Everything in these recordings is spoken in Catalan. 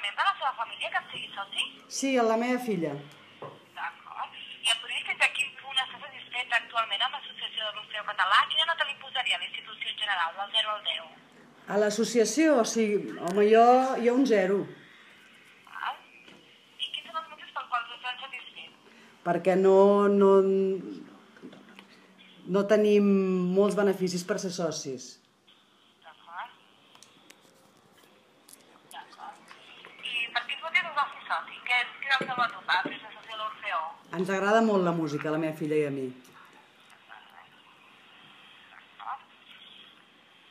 membre de la seva família que sigui soci? Sí, a la meva filla. D'acord. I em podria dir fins a quin punt està satisfet actualment amb l'Associació de l'Orfeó Català? Quina nota li posaria a la institució en general, del 0 al 10? A l'associació, o sigui, home, jo un 0. Val. I quins són els motius pels quals estan satisfet? Perquè no tenim molts beneficis per ser socis. D'acord. D'acord. I per quins motius us vau fer soci? Què és el que va tocar a l'Associació de l'Orfeó? Ens agrada molt la música, a la meva filla i a mi.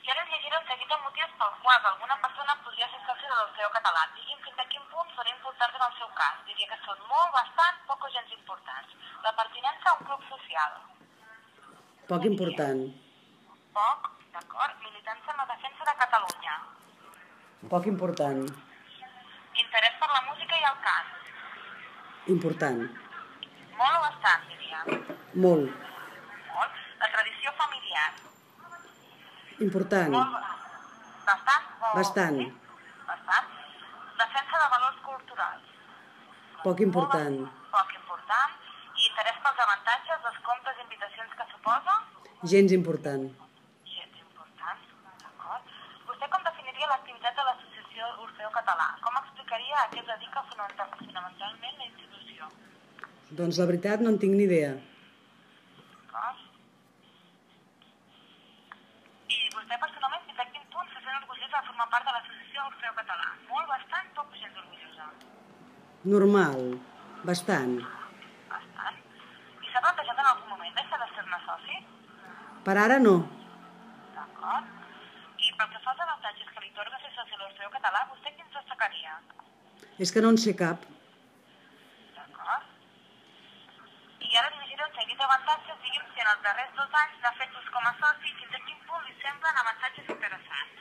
I ara us llegiré un seguit de motius pels quals alguna persona podria ser soci de l'Orfeó Català. Digui'm fins a quin punt són importants en el seu cas. Diria que són molt, bastant, poc o gens importants. La pertinença a un club social. Poc important. Poc, d'acord. Militància en la defensa de Catalunya. Poc important. Interès per la música i el cant. Important. Molt o bastant, diria. Molt. Molt. La tradició familiar. Important. Molt. Bastant? Bastant. Sí? Bastant. Defensa de valors culturals. Poc important. Poc important. I interès pels avantatges, descomptes i invitacions que suposa? Gens important. Gens important, d'acord. Vostè com definiria l'activitat de l'Associació Orfeó Català? Com explicaria a què es dedica fonamentalment la institució? Doncs la veritat no en tinc ni idea. D'acord. I vostè personalment fins a quin punt se sent orgullosa de formar part de l'Associació Orfeó Català? Molt, bastant, poc o gens orgullosa? Normal. Bastant. Bastant. I s'ha plantejat en algun moment deixar de ser-ne soci? Per ara no. D'acord. I pel que fa als avantatges que li atorga ser soci de l'Orfeó Català, vostè quins destacaria? És que no en sé cap. D'acord. I ara li llegiré un seguit d'avantatges, digui'm si en els darrers 2 anys n'ha fet ús com a soci i fins a quin punt li semblen avantatges interessants.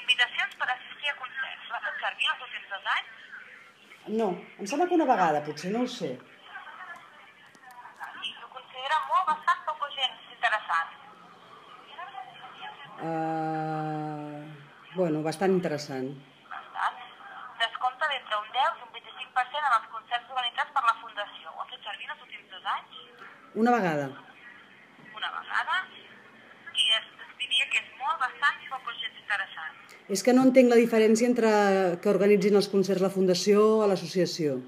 Invitacions per assistir a concerts. L'ha fet servir els últims 2 anys? No, em sembla que una vegada, potser, no ho sé. I ho considera molt, bastant, poc o gens interessant? Bueno, bastant interessant. Bastant. Descompte d'entre un 10 i un 25% en els concerts organitzats per la Fundació. Ho ha fet servir els últims 2 anys? Una vegada. Una vegada. I es diria que és molt, bastant, poc o gens interessant. És que no entenc la diferència entre que organitzin els concerts la Fundació o l'associació.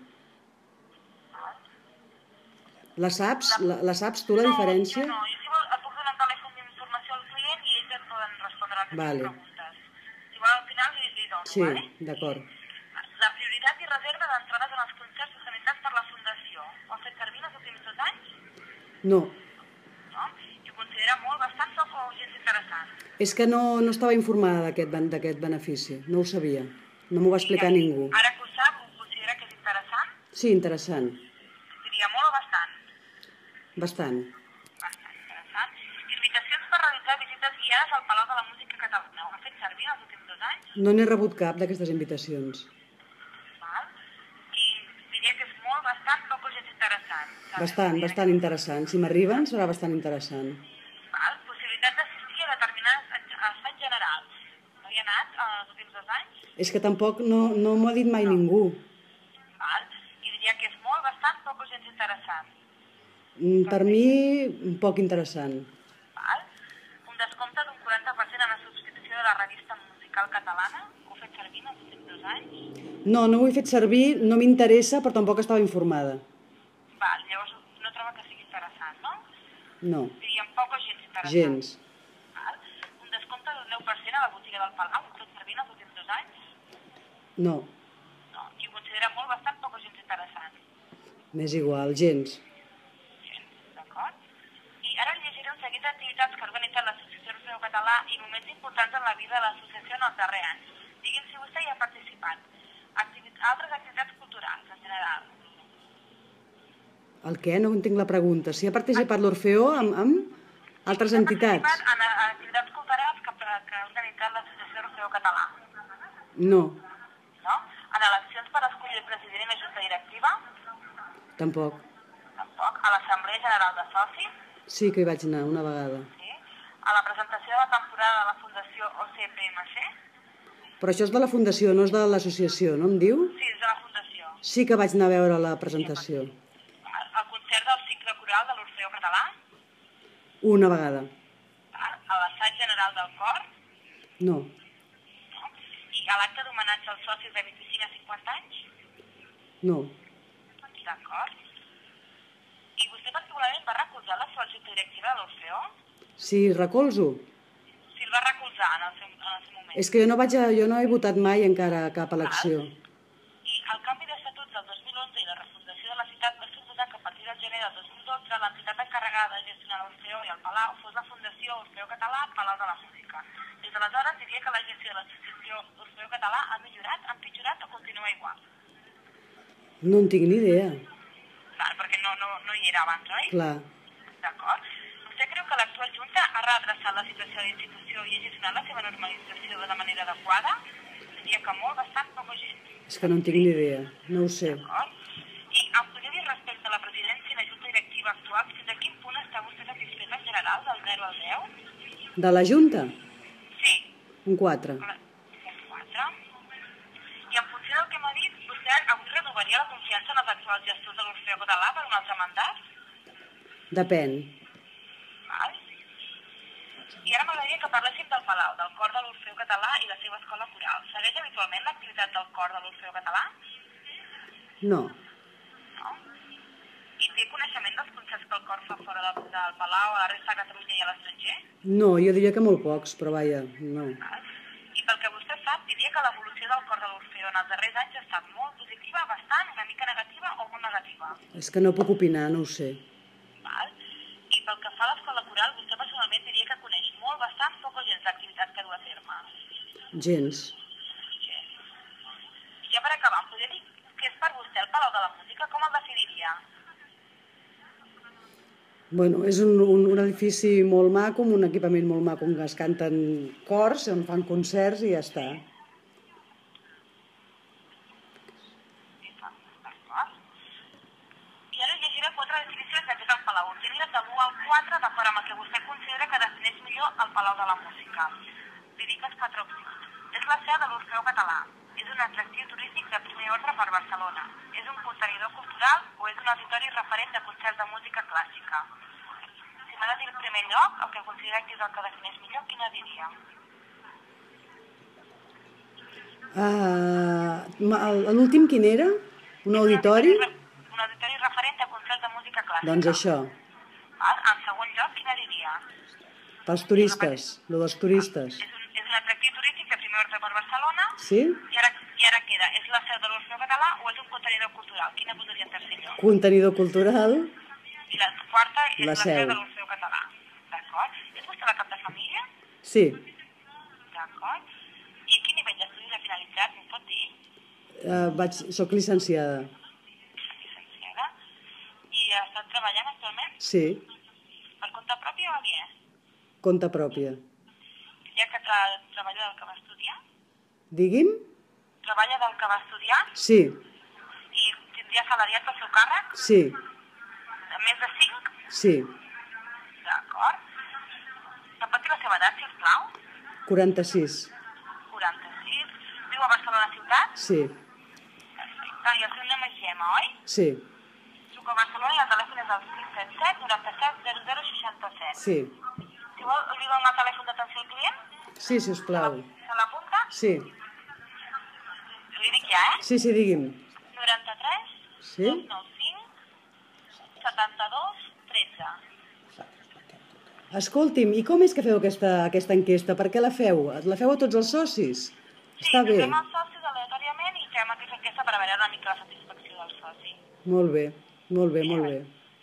La saps? La saps tu, la diferència? No, jo si vol et puc donar un telèfon d'informació al client i ells et poden respondre les preguntes. Si vol al final li dono, Sí, vale? d'acord. La prioritat i reserva d'entrades en els concerts organitzats per la Fundació. Ho ha fet servir els últims 2 anys? No. No? I ho considera molt, bastant, poc o gens interessant? És que no estava informada d'aquest benefici. No ho sabia. No m'ho va explicar ningú. Ara que ho sap, ho considera que és interessant? Sí, interessant. Diria molt o bastant? Bastant. Bastant interessant. Invitacions per realitzar visites guiades al Palau de la Música Catalana. Ho ha fet servir els últims 2 anys? No n'he rebut cap d'aquestes invitacions. Val. I diria que és molt, bastant, poc o gens interessant. Bastant interessant. Si m'arriben serà bastant interessant. Val. Possibilitat d'assistir a determinats assaigs generals. No hi ha anat els últims 2 anys? És que tampoc no m'ho ha dit mai ningú. Val. I diria que és molt, bastant, poc o gens interessant. Per mi, poc interessant. Val. Un descompte d'un 40% en la subscripció de la revista musical catalana. Ho ha fet servir en els últims 2 anys? No ho he fet servir, no m'interessa, però tampoc estava informada. Val. Llavors no troba que sigui interessant, no? No. Diríem poc o gens interessant. Gens. Val. Un descompte d'un 10% a la botiga del Palau. Ho ha fet servir en els últims 2 anys? No. No. I ho considera molt, bastant, poc o gens interessant. M'és igual, gens. D'acord? I ara llegiré un seguit d'activitats que ha organitzat l'Associació Orfeó Català i moments importants en la vida de l'associació en els darrers anys. Digui'm si vostè hi ha participat. Altres activitats culturals, en general. El què? No entenc la pregunta. Si ha participat l'Orfeó amb altres entitats? Ha participat en activitats culturals que ha organitzat l'Associació Orfeó Català? No. No? En eleccions per escollir el president i la junta directiva? Tampoc. Tampoc. A l'Assemblea General de Socis? Sí que hi vaig anar una vegada. Sí. A la presentació de la temporada de la Fundació OCPMC? Però això és de la fundació, no és de l'associació, no em diu? Sí, és de la Fundació. Sí que vaig anar a veure la presentació. El concert del cicle coral de l'Orfeó Català, Una vegada. a l'assaig general del cor, No. no? I a l'acte d'homenatge als socis de 25 a 50 anys, No. d'acord. I vostè particularment va recolzar la seva junta directiva de l'Orfeó? Sí, recolzo. Sí, el va recolzar en el seu moment. És que jo no he votat mai encara a cap elecció. I el canvi d'estatuts del 2011 i la refundació de la ciutat va suposar que a partir del gener del 2012 l'entitat encarregada de gestionar l'Orfeó i el Palau fos la Fundació Orfeó Català Palau de la Música. Des d'aleshores diria que la gestió de l'associació Orfeó Català ha millorat, ha empitjorat o continua igual? No en tinc ni idea. Clar, perquè no hi era abans, oi? Clar. D'acord. Vostè creu que l'actual Junta ha redreçat la situació de la institució i ha gestionat la seva normalització de la manera adequada? Diria que molt, bastant, poca gent. És que no en tinc ni idea. No ho sé. D'acord. I em podria dir respecte a la presidència i la Junta Directiva actual, fins a quin punt està vostè satisfet en general, del 0 al 10? De la Junta? Sí. Un 4. Un 4. I en funció del que m'ha dit, vostè avui renovaria la confiança en els actuals gestors de l'Orfeó Català per un altre mandat? Depèn. Val. I ara m'agradaria que parléssim del Palau, del cor de l'Orfeó Català i la seva escola coral. Segueix habitualment l'activitat del cor de l'Orfeó Català? No. No? I té coneixement dels concerts que el cor fa fora del Palau, a la resta de Catalunya i a l'estranger? No, jo diria que molt pocs, però vaja, no. Val. I pel que vostè sap, diria que l'evolució del cor de l'Orfeó en els darrers anys ha estat molt positiva, bastant, una mica negativa o molt negativa? És que no puc opinar, no ho sé. Val. I pel que fa a l'escola coral, vostè personalment diria que coneix molt, bastant, poc o gens l'activitat que du a terme? Gens. Gens. I ja per acabar, em podria dir què és per vostè el Palau de la Música? Com el definiria? Bueno, és un edifici molt maco, amb un equipament molt maco, on es canten cors, on fan concerts i ja està. D'acord. I ara llegiré 4 definicions de què és el Palau. Ordinades de l'1 al 4, d'acord amb el que vostè considera que defineix millor el Palau de la Música. Li dic els 4 opcions. És la seu de l'Orfeó Català. És un atractiu turístic de primer ordre per Barcelona. És un contenidor cultural o és un auditori referent de concerts de música clàssica? Si m'ha de dir el primer lloc, el que considera que és el que defineix millor, quina diria? L'últim quin era? Un auditori? Un auditori referent de concerts de música clàssica. Doncs això. En segon lloc, quina diria? Pels turistes, lo dels turistes. És un atractiu turístic de primer ordre per Barcelona. Sí? I ara queda, és la seu de l'Orfeó Català o és un contenidor cultural? Quina posaria en tercer lloc? Contenidor cultural. I la quarta és La la seu seu. de l'Orfeó Català. D'acord? És vostè la cap de família? Sí. D'acord. I a quin nivell d'estudis ha finalitzat, m'ho pot dir? Soc llicenciada. Llicenciada. I està treballant actualment? Sí. Per compte propi o aliè? Compte pròpia. Ja que treballa del que va estudiar? Digui'm? Treballa del que va estudiar? Sí. I tindria salariat pel seu càrrec? Sí. De més de 5? Sí. D'acord. Repeti la seva edat, sisplau. 46. 46. Viu a Barcelona ciutat? Sí. Perfecte. I el seu nom és Gemma, oi? Sí. Truco a Barcelona i el telèfon és el 677 97 0067. Sí. Si vol, li dono el telèfon d'atenció al client? Sí, sisplau. Se l'apunta? Sí. Li dic ja, Sí, digui'm. 93 Sí? 295 72 13. Escolti'm, i com és que feu aquesta enquesta? Per què la feu? La feu a tots els socis? Sí, Està bé. fem els socis aleatòriament i fem aquesta enquesta per veure una mica la satisfacció del soci. Molt bé, molt bé, molt bé.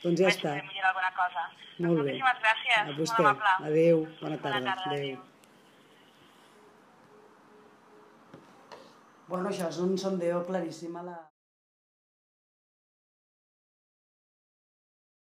Doncs ja Veig està. si podem millorar alguna cosa. Molt bé. Moltíssimes gràcies. A vostè. Molt amable. Adéu. Bona tarda. Bona tarda, adéu. Bueno, això és un sondeo claríssim a la...